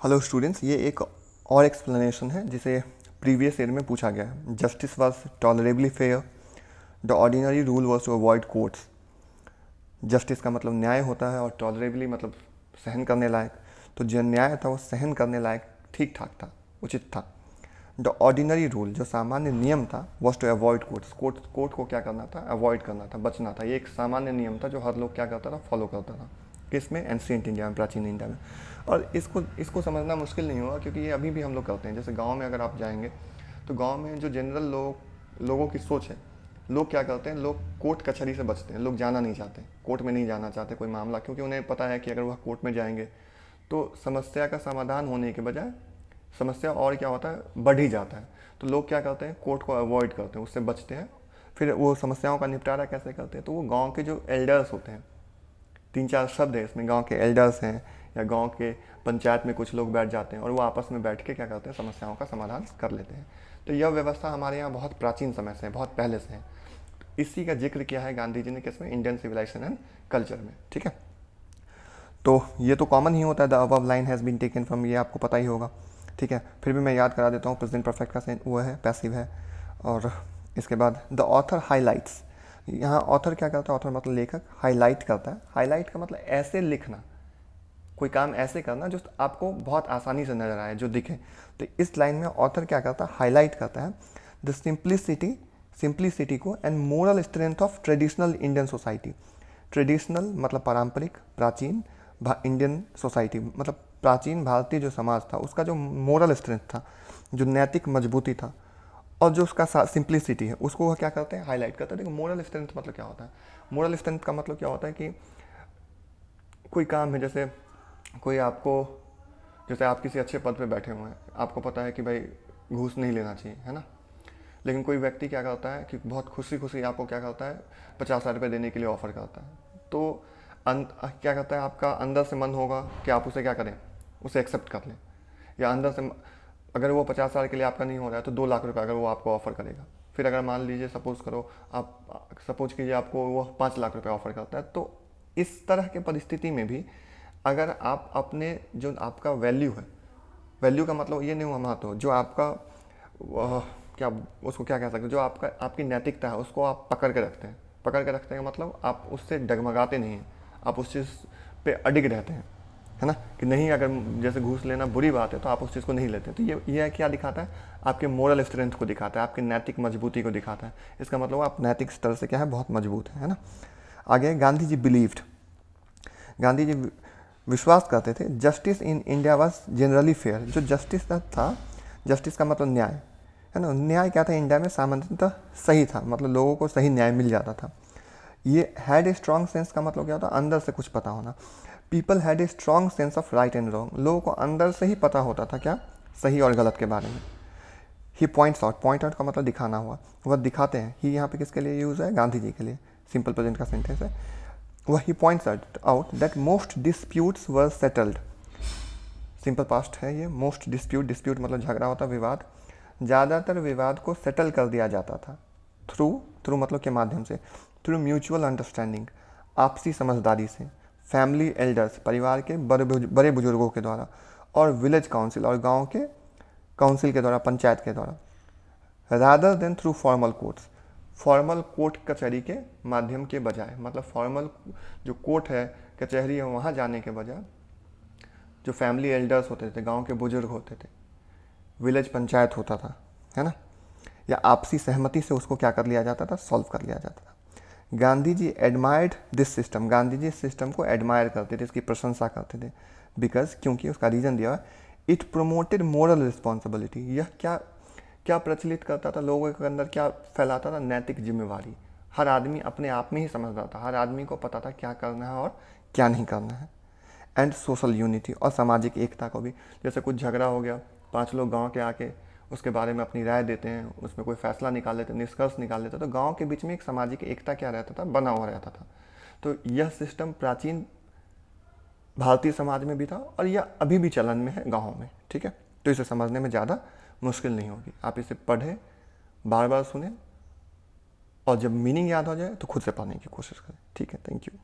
Hello students, ये एक और एक्सप्लेनेशन है जिसे प्रीवियस ईयर में पूछा गया है। Justice was tolerably fair, the ordinary rule was to avoid courts. Justice का मतलब न्याय होता है और टॉलरेबली मतलब सहन करने लायक। तो जो न्याय था वो सहन करने लायक, ठीक ठाक था, उचित था। द ऑर्डिनरी रूल, जो सामान्य नियम था, was to avoid courts. Court को क्या करना था? अवॉइड करना था, बचना था। ये एक सामान्य नियम था जो हर लोग क्या करता था? फॉलो करता था। किसमें? एंशिएंट इंडिया में, प्राचीन इंडिया में। और इसको समझना मुश्किल नहीं होगा, क्योंकि ये अभी भी हम लोग करते हैं। जैसे गांव में अगर आप जाएंगे तो गांव में जो जनरल लोगों की सोच है, लोग क्या करते हैं? लोग कोर्ट कचहरी से बचते हैं। लोग जाना नहीं चाहते, कोर्ट में नहीं जाना चाहते कोई मामला, क्योंकि उन्हें पता है कि अगर वह कोर्ट में जाएंगे तो समस्या का समाधान होने के बजाय समस्या और क्या होता है? बढ़ ही जाता है। तो लोग क्या करते हैं? कोर्ट को अवॉइड करते हैं, उससे बचते हैं। फिर वो समस्याओं का निपटारा कैसे करते हैं? तो वो गांव के जो एल्डर्स होते हैं, 3-4 शब्द है इसमें, गांव के एल्डर्स हैं या गांव के पंचायत में कुछ लोग बैठ जाते हैं और वो आपस में बैठ के क्या करते हैं? समस्याओं का समाधान कर लेते हैं। तो यह व्यवस्था हमारे यहाँ बहुत प्राचीन समय से है, बहुत पहले से है। इसी का जिक्र किया है गांधी जी ने किसमें? इंडियन सिविलाइजेशन एंड कल्चर में। ठीक है, तो ये तो कॉमन ही होता है, the above line has been taken from, ये आपको पता ही होगा। ठीक है, फिर भी मैं याद करा देता हूँ। प्रेजेंट परफेक्ट का सेंस वो है, पैसिव है। और इसके बाद द ऑथर हाईलाइट्स। यहाँ ऑथर क्या करता है? ऑथर मतलब लेखक, हाईलाइट करता है। हाईलाइट का मतलब ऐसे लिखना, कोई काम ऐसे करना जो आपको बहुत आसानी से नजर आए, जो दिखे। तो इस लाइन में ऑथर क्या करता है? हाईलाइट करता है द सिंप्लिसिटी को and moral strength of traditional Indian society. Traditional मतलब पारंपरिक, प्राचीन इंडियन सोसाइटी मतलब प्राचीन भारतीय जो समाज था, उसका जो मोरल स्ट्रेंथ था, जो नैतिक मजबूती था, और जो उसका सिंप्लिसिटी है, उसको वह क्या करते हैं? हाईलाइट करते हैं। देखो, मोरल स्ट्रेंथ मतलब क्या होता है? मोरल स्ट्रेंथ का मतलब क्या होता है कि कोई काम है, जैसे कोई आपको, जैसे आप किसी अच्छे पद पे बैठे हुए हैं, आपको पता है कि भाई घूस नहीं लेना चाहिए, है ना। लेकिन कोई व्यक्ति क्या करता है कि बहुत खुशी खुशी आपको क्या करता है? 50,000 रुपये देने के लिए ऑफर करता है। तो क्या करता है? आपका अंदर से मन होगा कि आप उसे क्या करें? उसे एक्सेप्ट कर लें। या अंदर से अगर वो 50,000 के लिए आपका नहीं हो रहा है तो 2 लाख रुपये अगर वो आपको ऑफर करेगा। फिर अगर मान लीजिए, सपोज कीजिए आपको वो 5 लाख रुपये ऑफर करता है, तो इस तरह के परिस्थिति में भी अगर आप अपने जो आपका वैल्यू है, वैल्यू का मतलब ये नहीं हुआ महत्व, जो आपका क्या उसको क्या कह सकते हैं, जो आपकी नैतिकता है, उसको आप पकड़ के रखते हैं। पकड़ के रखते हैं मतलब आप उससे डगमगाते नहीं हैं, आप उस चीज़ पे अडिग रहते हैं, है ना। कि नहीं, अगर जैसे घूस लेना बुरी बात है तो आप उस चीज़ को नहीं लेते। तो ये क्या दिखाता है? आपके मोरल स्ट्रेंथ को दिखाता है, आपकी नैतिक मजबूती को दिखाता है। इसका मतलब आप नैतिक स्तर से क्या है? बहुत मजबूत है ना। आगे, गांधी जी बिलीव्ड, गांधी जी विश्वास करते थे justice in India was generally fair. जो जस्टिस था, जस्टिस का मतलब न्याय, है ना। न्याय क्या था? इंडिया में सामान्यतः सही था, मतलब लोगों को सही न्याय मिल जाता था। ये हैड ए स्ट्रॉन्ग सेंस का मतलब क्या होता? अंदर से कुछ पता होना। People had a strong sense of right and wrong. लोगों को अंदर से ही पता होता था क्या? सही और गलत के बारे में। ही पॉइंट्स आउट, पॉइंट आउट का मतलब दिखाना हुआ, वह दिखाते हैं। ही यहाँ पे किसके लिए यूज़ है? गांधी जी के लिए। सिंपल प्रेजेंट का सेंटेंस है वह। He points out that most disputes were settled. Simple past है ये। मोस्ट डिस्प्यूट मतलब झगड़ा होता, विवाद। ज़्यादातर विवाद को सेटल कर दिया जाता था थ्रू मतलब के माध्यम से, थ्रू म्यूचुअल अंडरस्टैंडिंग, आपसी समझदारी से, फैमिली एल्डर्स, परिवार के बड़े बुजुर्गों के द्वारा, और विलेज काउंसिल, और गांव के काउंसिल के द्वारा, पंचायत के द्वारा, rather than through formal courts. Formal court कचहरी के माध्यम के बजाय, मतलब फॉर्मल जो कोर्ट है, कचहरी है, वहाँ जाने के बजाय जो फैमिली एल्डर्स होते थे, गांव के बुजुर्ग होते थे, विलेज पंचायत होता था, है ना, या आपसी सहमति से उसको क्या कर लिया जाता था? सॉल्व कर लिया जाता था। Gandhi ji admired this system. Gandhi ji इस सिस्टम को एडमायर करते थे, इसकी प्रशंसा करते थे। बिकॉज, क्योंकि उसका रीज़न दिया, इट प्रोमोटेड मोरल रिस्पॉन्सिबिलिटी। यह क्या क्या प्रचलित करता था? लोगों के अंदर क्या फैलाता था? नैतिक जिम्मेवारी। हर आदमी अपने आप में ही समझता था, हर आदमी को पता था क्या करना है और क्या नहीं करना है। एंड सोशल यूनिटी, और सामाजिक एकता को भी। जैसे कुछ झगड़ा हो गया, 5 लोग गांव के आके उसके बारे में अपनी राय देते हैं, उसमें कोई फैसला निकाल लेते, निष्कर्ष निकाल लेते, तो गांव के बीच में एक सामाजिक एकता क्या रहता था? बना हुआ रहता था। तो यह सिस्टम प्राचीन भारतीय समाज में भी था और यह अभी भी चलन में है गाँव में। ठीक है, तो इसे समझने में ज़्यादा मुश्किल नहीं होगी। आप इसे पढ़ें, बार बार सुने, और जब मीनिंग याद हो जाए तो खुद से पढ़ने की कोशिश करें। ठीक है, थैंक यू।